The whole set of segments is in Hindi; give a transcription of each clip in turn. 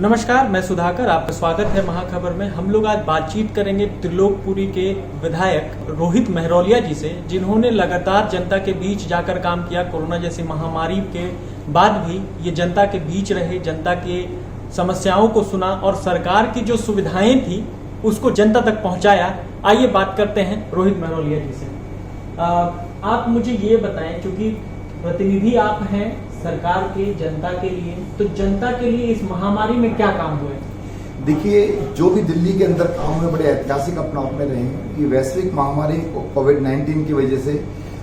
नमस्कार, मैं सुधाकर, आपका स्वागत है महाखबर में। हम लोग आज बातचीत करेंगे त्रिलोकपुरी के विधायक रोहित मेहरोलिया जी से, जिन्होंने लगातार जनता के बीच जाकर काम किया। कोरोना जैसी महामारी के बाद भी ये जनता के बीच रहे, जनता के समस्याओं को सुना और सरकार की जो सुविधाएं थी उसको जनता तक पहुंचाया। आइए बात करते हैं रोहित मेहरोलिया जी से। आप मुझे ये बताएं, क्योंकि प्रतिनिधि आप हैं सरकार के जनता के लिए, तो जनता के लिए इस महामारी में क्या काम हुए? देखिए, जो भी दिल्ली के अंदर काम हुए बड़े ऐतिहासिक अपना आप में रहे हैं। ये वैश्विक महामारी कोविड-19 की वजह से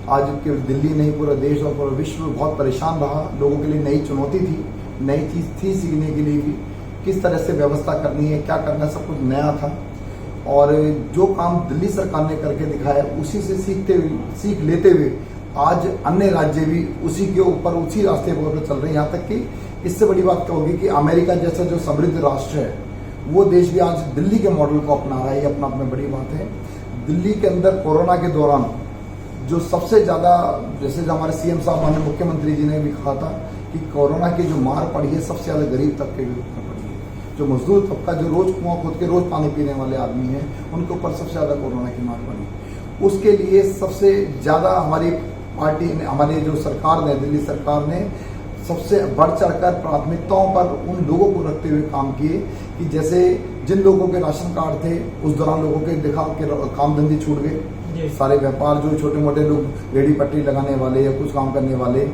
आज केवल दिल्ली नहीं, पूरा देश और पूरा विश्व बहुत परेशान रहा। लोगों के लिए नई चुनौती थी, नई चीज थी सीखने के लिए भी, किस तरह से व्यवस्था करनी है, क्या करना है, सब कुछ नया था। और जो काम दिल्ली सरकार ने करके दिखाया, उसी से सीख लेते हुए आज अन्य राज्य भी उसी के ऊपर, उसी रास्ते पर चल रहे हैं। यहाँ तक कि इससे बड़ी बात क्या होगी कि अमेरिका जैसा जो समृद्ध राष्ट्र है, वो देश भी आज दिल्ली के मॉडल को अपना रहा है। ये अपना आप में बड़ी बात है। दिल्ली के अंदर कोरोना के दौरान जो सबसे ज्यादा, जैसे हमारे सीएम साहब, माननीय मुख्यमंत्री जी ने भी कहा था कि कोरोना की जो मार पड़ी है सबसे ज्यादा गरीब तबके के ऊपर पड़ी है। जो मजदूर तबका, जो रोज कुआं खोद के रोज पानी पीने वाले आदमी हैं, उनके ऊपर सबसे ज्यादा कोरोना की मार पड़ी। उसके लिए सबसे ज्यादा हमारी पार्टी ने, हमारी जो सरकार ने, दिल्ली सरकार ने सबसे बढ़ चढ़कर प्राथमिकताओं पर उन लोगों को रखते हुए काम किए कि जैसे जिन लोगों के राशन कार्ड थे उस दौरान लोगों के देखा कि काम धंधे छूट गए। सारे व्यापार, जो छोटे मोटे लोग रेडी पट्टी लगाने वाले या कुछ काम करने वाले,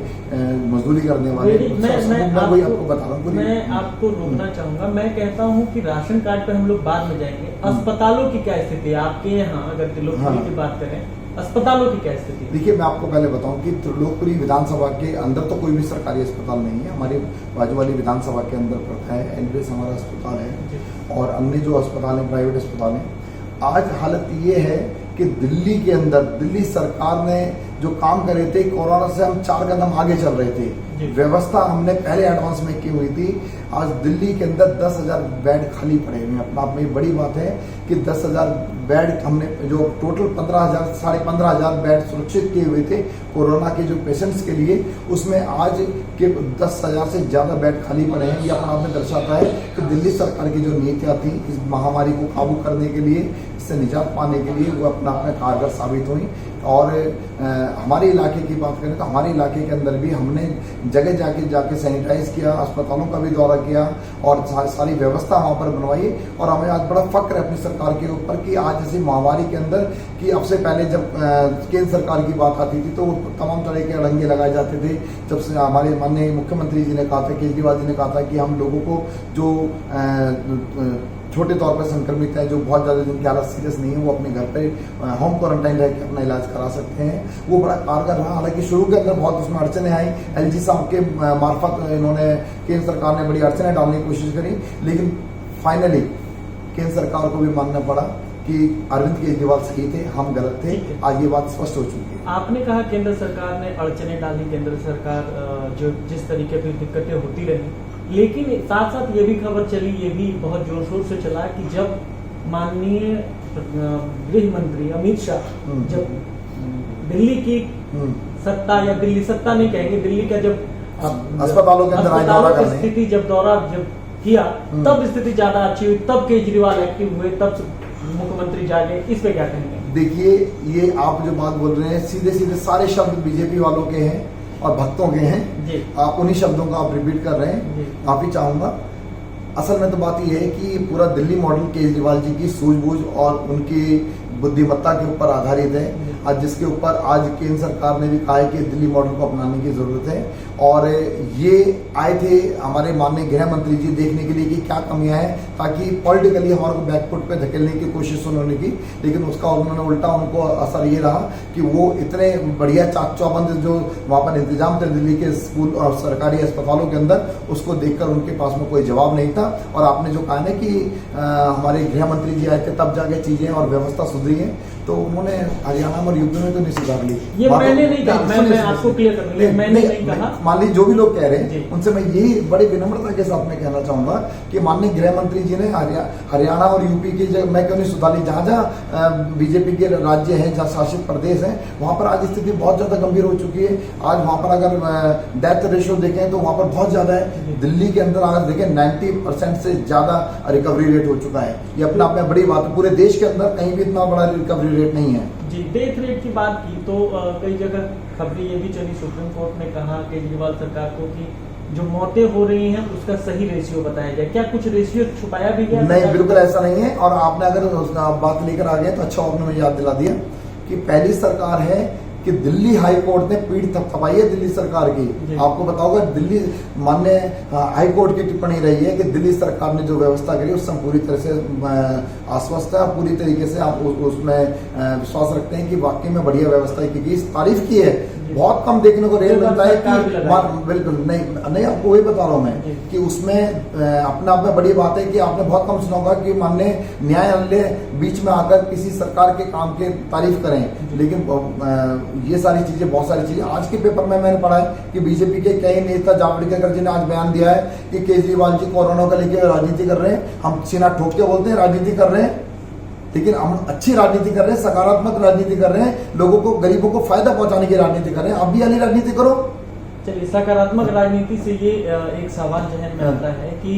मजदूरी करने वाले, मैं आपको बता रहा हूँ। मैं आपको रोकना चाहूंगा। मैं कहता हूँ कि राशन कार्ड पे हम लोग बाद में जाएंगे। अस्पतालों की क्या स्थिति है आपके यहाँ? अगर त्रिलोकपुरी की बात करें, अस्पतालों की क्या स्थिति? देखिए, मैं आपको पहले बताऊं कि त्रिलोकपुरी विधानसभा के अंदर तो कोई भी सरकारी अस्पताल नहीं है। हमारी बाजू वाली विधानसभा के अंदर पड़ता है, एनबीएस हमारा अस्पताल है और अन्य जो अस्पताल है प्राइवेट अस्पताल है। आज हालत ये है कि दिल्ली के अंदर दिल्ली सरकार ने जो काम करे थे, कोरोना से हम 4 कदम आगे चल रहे थे। व्यवस्था हमने पहले एडवांस में की हुई थी। आज दिल्ली के अंदर 10,000 बेड खाली पड़े हुए हैं। अपना आप में बड़ी बात है कि 10,000 बेड हमने, जो टोटल 15,000 साढ़े 15,000 बेड सुरक्षित किए हुए थे कोरोना के जो पेशेंट्स के लिए, उसमें आज के 10,000 से ज्यादा बेड खाली पड़े हैं। ये अपना आप में दर्शाता है कि दिल्ली सरकार की जो नीतियां थी इस महामारी को काबू करने के लिए, इससे निजात पाने के लिए, वो अपना आप में कारगर साबित हुई। और हमारे इलाके की बात करें तो हमारे इलाके के अंदर भी हमने जगह जाके सैनिटाइज किया, अस्पतालों का भी दौरा किया और सारी व्यवस्था वहां पर बनवाई। और हमें आज बड़ा फक्र है अपनी सरकार के ऊपर कि आज ऐसी महामारी के अंदर, कि अब से पहले जब केंद्र सरकार की बात आती थी तो तमाम तरह के अड़ंगे लगाए जाते थे। जब से हमारे माननीय मुख्यमंत्री जी ने कहा था, केजरीवाल जी ने कहा था कि हम लोगों को जो छोटे तौर पर संक्रमित है, जो बहुत ज्यादा जिनकी हालत सीरियस नहीं है, वो अपने घर पे होम क्वारंटाइन रह के अपना इलाज करा सकते हैं। वो बड़ा कारगर रहा। हालांकि शुरू के अंदर बहुत उसमें अड़चने आई। एलजी साहब के मार्फत इन्होंने, केंद्र सरकार ने बड़ी अड़चने डालने की कोशिश करी, लेकिन फाइनली केंद्र सरकार को भी मानना पड़ा कि अरविंद केजरीवाल सही थे, हम गलत थे। आज ये बात स्पष्ट हो चुकी है। आपने कहा केंद्र सरकार ने अड़चने डाली, केंद्र सरकार जो जिस तरीके से दिक्कतें होती रही, लेकिन साथ साथ ये भी खबर चली, ये भी बहुत जोर शोर से चला कि जब माननीय गृह मंत्री अमित शाह जब दिल्ली की सत्ता, या दिल्ली सत्ता नहीं कहेंगे, दिल्ली का जब अस्पतालों के अंदर स्थिति जब दौरा जब किया, तब स्थिति ज्यादा अच्छी हुई, तब केजरीवाल एक्टिव हुए, तब मुख्यमंत्री जागे। इस पे क्या कहेंगे? देखिए, ये आप जो बात बोल रहे हैं सीधे सीधे सारे शब्द बीजेपी वालों के हैं और भक्तों के हैं। आप उन्हीं शब्दों का आप रिपीट कर रहे हैं। माफी चाहूंगा। असल में तो बात यह है कि पूरा दिल्ली मॉडल केजरीवाल जी की सूझबूझ और उनकी बुद्धिमत्ता के ऊपर आधारित है। आज जिसके ऊपर आज केंद्र सरकार ने भी कहा है कि दिल्ली मॉडल को अपनाने की जरूरत है। और ये आए थे हमारे माननीय गृह मंत्री जी देखने के लिए कि क्या कमियां हैं, ताकि पॉलिटिकली हमारे को बैकफुट पे धकेलने की कोशिश उन्होंने की। लेकिन उसका उन्होंने उल्टा, उनको असर ये रहा कि वो इतने बढ़िया चाक चौबंद जो वहां पर इंतजाम थे दिल्ली के स्कूल और सरकारी अस्पतालों के अंदर, उसको देखकर उनके पास में कोई जवाब नहीं था। और आपने जो कहा ना कि हमारे गृह मंत्री जी आए थे तब जाके चीजें और व्यवस्था सुधरी है, तो उन्होंने हरियाणा में और यूपी में तो नहीं सुधार ली। ये मैंने नहीं कहा, मैं आपको क्लियर कर दूं, मैंने नहीं कहा। मान लीजिए जो भी लोग कह रहे हैं उनसे मैं यही बड़ी विनम्रता के साथ में कहना चाहूंगा कि माननीय गृह मंत्री जी ने हरियाणा और यूपी की जगह मैं क्यों नहीं सुधार ली, जहां जहां बीजेपी के राज्य हैं, जहां शासित प्रदेश हैं, वहां पर आज स्थिति बहुत ज्यादा गंभीर हो चुकी है। आज वहां पर अगर डेथ रेशियो देखें तो वहां पर बहुत ज्यादा है। दिल्ली के अंदर अगर देखें 90% से ज्यादा रिकवरी रेट हो चुका है। ये अपने आप में बड़ी बात है, पूरे देश के अंदर कहीं भी इतना बड़ा रिकवरी रेट नहीं है। जी, डेथ रेट की बात की तो कई जगह खबरें ये भी चली, सुप्रीम कोर्ट ने कहा केजरीवाल सरकार को कि जो मौतें हो रही हैं उसका सही रेशियो बताया जाए। क्या कुछ रेशियो छुपाया भी गया? नहीं, बिल्कुल ऐसा नहीं है। और आपने अगर बात लेकर आ गए तो अच्छा आपने मुझे याद दिला दिया कि पहली सरकार है कि दिल्ली हाई कोर्ट ने पीठ थपथपाई है दिल्ली सरकार की। आपको बताओगे दिल्ली माननीय हाई कोर्ट की टिप्पणी रही है कि दिल्ली सरकार ने जो व्यवस्था करी उससे हम पूरी तरह से आश्वस्त है, पूरी तरीके से आप उसमें विश्वास रखते हैं कि वाकई में बढ़िया व्यवस्था की गई, तारीफ की है। बहुत कम देखने को रेल मिलता है कि बिल्कुल नहीं आपको वही बता रहा हूं मैं कि उसमें अपने आप में बड़ी बात है कि आपने बहुत कम सुना होगा कि माननीय न्यायालय बीच में आकर किसी सरकार के काम के तारीफ करें। लेकिन ये सारी चीजें, बहुत सारी चीजें आज के पेपर में मैंने पढ़ा है कि बीजेपी के कई नेता जावड़ेकर जी ने आज बयान दिया है कि केजरीवाल जी कोरोना को लेकर राजनीति कर रहे हैं। हम सीना ठोक के बोलते हैं राजनीति कर रहे हैं, लेकिन हम अच्छी राजनीति कर रहे हैं, सकारात्मक राजनीति कर रहे हैं, लोगों को, गरीबों को फायदा पहुंचाने की राजनीति कर रहे हैं। आप भी वाली राजनीति करो। चलिए, सकारात्मक राजनीति से ये एक सवाल जहन में आता है कि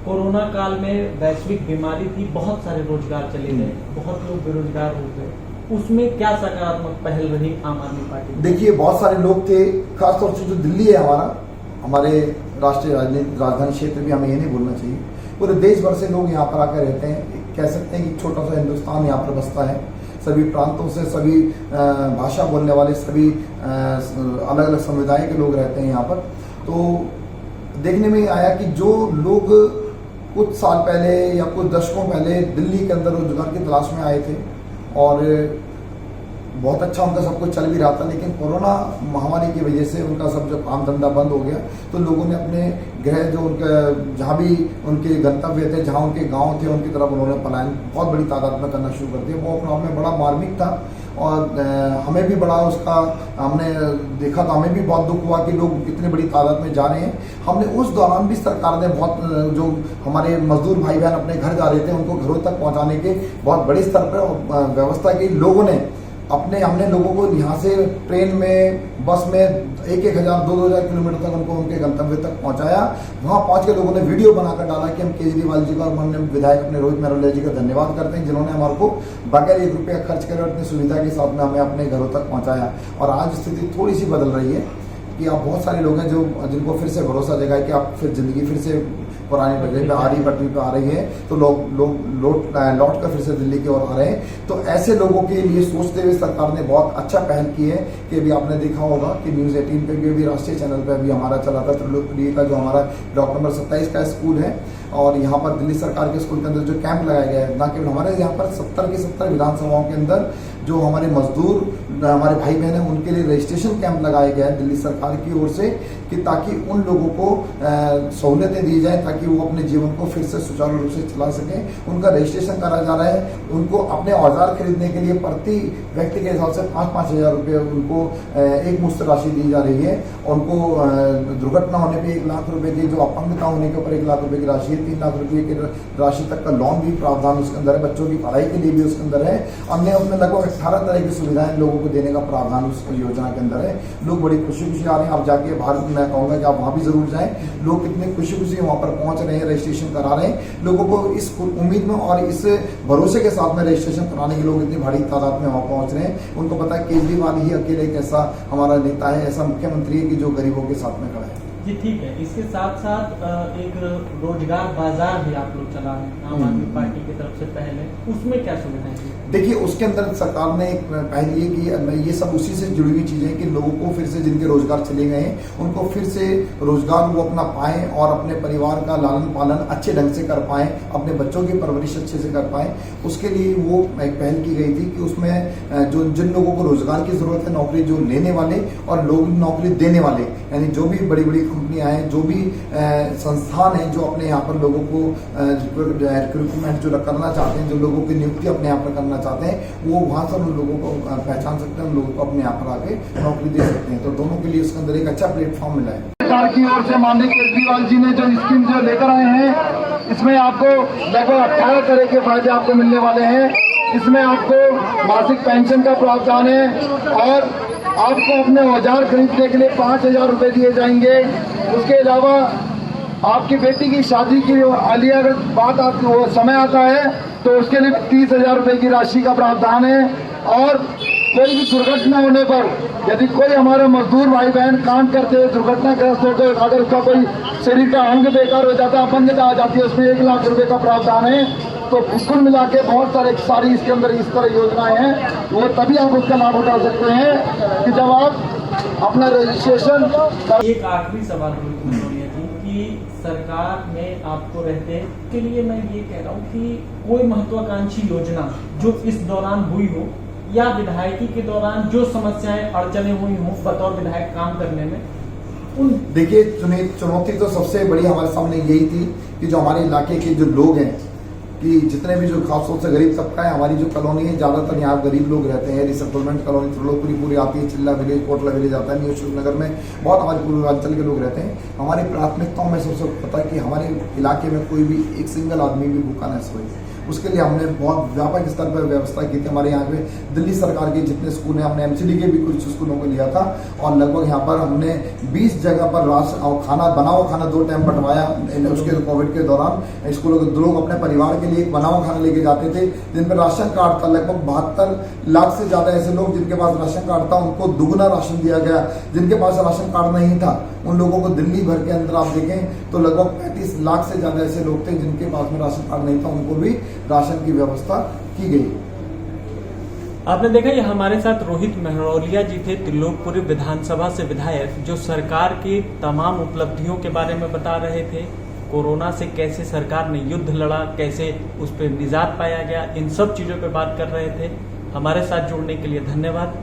कोरोना काल में वैश्विक बीमारी थी, बहुत सारे रोजगार चले गए, बहुत लोग बेरोजगार हो गए, उसमें क्या सकारात्मक पहल रही आम आदमी पार्टी? देखिए, बहुत सारे लोग थे, खासतौर से जो दिल्ली है हमारे राष्ट्रीय राजधानी क्षेत्र भी, हमें ये नहीं भूलना चाहिए, पूरे देश भर से लोग यहाँ पर आकर रहते हैं। कह सकते हैं कि छोटा सा हिंदुस्तान यहाँ पर बसता है, सभी प्रांतों से, सभी भाषा बोलने वाले, सभी अलग अलग समुदाय के लोग रहते हैं यहाँ पर। तो देखने में आया कि जो लोग कुछ साल पहले या कुछ दशकों पहले दिल्ली के अंदर रोजगार की तलाश में आए थे और बहुत अच्छा उनका सब कुछ चल भी रहा था, लेकिन कोरोना महामारी की वजह से उनका सब जो काम धंधा बंद हो गया, तो लोगों ने अपने गृह जो उनका जहाँ भी उनके गंतव्य थे, जहाँ उनके गांव थे, उनकी तरफ उन्होंने पलायन बहुत बड़ी तादाद में करना शुरू कर दिया। वो अपने आप में बड़ा मार्मिक था और हमें भी बड़ा उसका हमने देखा तो हमें भी बहुत दुख हुआ कि लोग इतनी बड़ी तादाद में जा रहे हैं। हमने उस दौरान भी सरकार ने बहुत जो हमारे मजदूर भाई बहन अपने घर जा रहे थे उनको घरों तक पहुंचाने के बहुत बड़ी स्तर पर व्यवस्था की। लोगों ने हमने लोगों को यहाँ से ट्रेन में, बस में 1,000 2,000 किलोमीटर तक उनको उनके गंतव्य तक पहुंचाया। वहां पहुंच के लोगों ने वीडियो बनाकर डाला कि हम केजरीवाल जी का और माननीय विधायक अपने रोहित मेहरोलिया जी का धन्यवाद करते हैं, जिन्होंने हमारे को बगैर 1 रुपया खर्च करे इतनी सुविधा के साथ में हमें अपने घरों तक पहुंचाया। और आज स्थिति थोड़ी सी बदल रही है कि आप बहुत सारे लोग हैं जिनको फिर से भरोसा जगा है कि आप फिर जिंदगी फिर से पुरानी पटरी पे आ रही है, तो लोग लौट कर फिर से दिल्ली की ओर आ रहे हैं। तो ऐसे लोगों के लिए सोचते हुए सरकार ने बहुत अच्छा पहल की है कि अभी आपने देखा होगा कि न्यूज़ 18 पे भी, अभी राष्ट्रीय चैनल पे अभी हमारा चला था त्रिलोकपुरी का जो हमारा ब्लॉक नंबर 27 का स्कूल है, और यहाँ पर दिल्ली सरकार के स्कूल के अंदर जो कैंप लगाया गया है, ना केवल हमारे यहाँ पर 70 की 70 विधानसभाओं के अंदर जो हमारे मजदूर हमारे भाई बहन हैं उनके लिए रजिस्ट्रेशन कैंप लगाया गया है दिल्ली सरकार की ओर से, कि ताकि उन लोगों को सहूलियतें दी जाए ताकि वो अपने जीवन को फिर से सुचारू रूप से चला सकें। उनका रजिस्ट्रेशन करा जा रहा है, उनको अपने औजार खरीदने के लिए प्रति व्यक्ति के हिसाब से 5-5 हज़ार रुपये उनको एक मुश्त राशि दी जा रही है। उनको दुर्घटना होने पर 1 लाख रुपये की, जो अपंगता होने के ऊपर 1 लाख रुपये की राशि है, 3 लाख रुपये की राशि तक का लोन भी प्रावधान उसके अंदर है, बच्चों की पढ़ाई के लिए भी उसके अंदर है। अन्य उसमें लगभग 18 तरह की सुविधाएं लोगों को देने का प्रावधान उस योजना के अंदर है। लोग बड़ी खुशी खुशी आ रहे हैं। आप जाके बाहर, मैं कहूँगा कि आप वहाँ भी जरूर जाएं। लोग कितने खुशी खुशी वहाँ पर पहुँच रहे हैं, रजिस्ट्रेशन करा रहे हैं। लोगों को इस उम्मीद में और इस भरोसे के साथ में रजिस्ट्रेशन कराने के लोग इतनी बड़ी तादाद में वहाँ पहुँच रहे हैं। उनको पता है केजरीवाल ही अकेले एक ऐसा हमारा नेता है, ऐसा मुख्यमंत्री है कि जो गरीबों के साथ में खड़ा है। जी ठीक है। इसके साथ साथ एक रोजगार बाजार भी आप लोग चला रहे हैं आम आदमी पार्टी की तरफ से पहले, उसमें क्या सुविधाएं हैं? देखिए, उसके अंदर सरकार ने एक पहल ये की, ये सब उसी से जुड़ी हुई चीजें कि लोगों को फिर से जिनके रोजगार चले गए हैं उनको फिर से रोजगार वो अपना पाएं और अपने परिवार का लालन पालन अच्छे ढंग से कर पाएं, अपने बच्चों की परवरिश अच्छे से कर पाएं। उसके लिए वो एक पहल की गई थी कि उसमें जो जिन लोगों को रोजगार की जरूरत है, नौकरी जो लेने वाले और लोग नौकरी देने वाले, यानी जो भी बड़ी बड़ी कंपनियां हैं, जो भी संस्थान हैं जो अपने यहाँ पर लोगों को रिक्रूटमेंट जो करना चाहते हैं, जो लोगों की नियुक्ति अपने यहाँ पर करना चाहते हैं, वो वहाँ से उन लोगों को पहचान सकते हैं, उन लोगों को अपने यहाँ पर आके नौकरी दे सकते हैं। तो दोनों के लिए उसके अंदर एक अच्छा प्लेटफॉर्म मिला है। सरकार की ओर से माननीय केजरीवाल जी ने जो स्कीम जो लेकर आए हैं, इसमें आपको लगभग 18 तरह के फायदे आपको मिलने वाले हैं। इसमें आपको मासिक पेंशन का प्रावधान है और आपको अपने औजार खरीदने के लिए 5,000 रुपए दिए जाएंगे। उसके अलावा आपकी बेटी की शादी की लिए अगर बात आती वो समय आता है तो उसके लिए 30,000 रुपए की राशि का प्रावधान है। और कोई भी दुर्घटना होने पर यदि कोई हमारे मजदूर भाई बहन काम करते हुए दुर्घटनाग्रस्त होकर अगर उसका कोई शरीर का अंग बेकार हो जाता है, अपंगता आ जाती है, उसमें 1 लाख रुपए का प्रावधान है। तो कुल मिला के बहुत सारी इसके अंदर इस तरह योजनाएं हैं, वो तभी आप उसका लाभ उठा सकते हैं कि जब आप अपना रजिस्ट्रेशन। एक आखिरी सवाल महोदया जी कि सरकार में आपको रहते के लिए मैं ये कह रहा हूँ कि कोई महत्वाकांक्षी योजना जो इस दौरान हुई हो या विधायकी के दौरान जो समस्याएं अड़चने हुई हों बतौर विधायक काम करने में, उन देखिए चुनौती तो सबसे बड़ी हमारे सामने यही थी कि जो हमारे इलाके के जो लोग हैं, कि जितने भी जो खासतौर से गरीब तबका है, हमारी जो कॉलोनी है ज्यादातर यहाँ गरीब लोग रहते हैं। रिसेटलमेंट कॉलोनी त्रिलोकपुरी पूरी आती है, चिल्ला विलेज, कोटला विलेज आता है, न्यू अशोकनगर में बहुत हमारे पूर्वांचल के लोग रहते हैं। हमारी प्राथमिकताओं में सबसे पता है कि हमारे इलाके में कोई भी एक सिंगल आदमी भी भूखा न सोए, उसके लिए हमने बहुत व्यापक स्तर पर व्यवस्था की थी। हमारे यहाँ पे दिल्ली सरकार के जितने स्कूल हैं, हमने एमसीडी के भी कुछ स्कूलों को लिया था और लगभग यहाँ पर हमने 20 जगह पर राशन और खाना बना हुआ खाना 2 टाइम बंटवाया। उसके कोविड के दौरान स्कूलों के लोग अपने परिवार के लिए एक बना हुआ खाना लेके जाते थे, जिन पर राशन कार्ड था। लगभग 72 लाख से ज्यादा ऐसे लोग जिनके पास राशन कार्ड था, उनको दुगुना राशन दिया गया। जिनके पास राशन कार्ड नहीं था उन लोगों को दिल्ली भर के अंदर आप देखें तो लगभग 35 लाख से ज्यादा ऐसे लोग थे जिनके पास में राशन कार्ड नहीं था, उनको भी राशन की व्यवस्था की गई। आपने देखा ये हमारे साथ रोहित महरौलिया जी थे, त्रिलोकपुरी विधानसभा से विधायक, जो सरकार की तमाम उपलब्धियों के बारे में बता रहे थे। कोरोना से कैसे सरकार ने युद्ध लड़ा, कैसे उस पर निजात पाया गया, इन सब चीजों पर बात कर रहे थे। हमारे साथ जुड़ने के लिए धन्यवाद।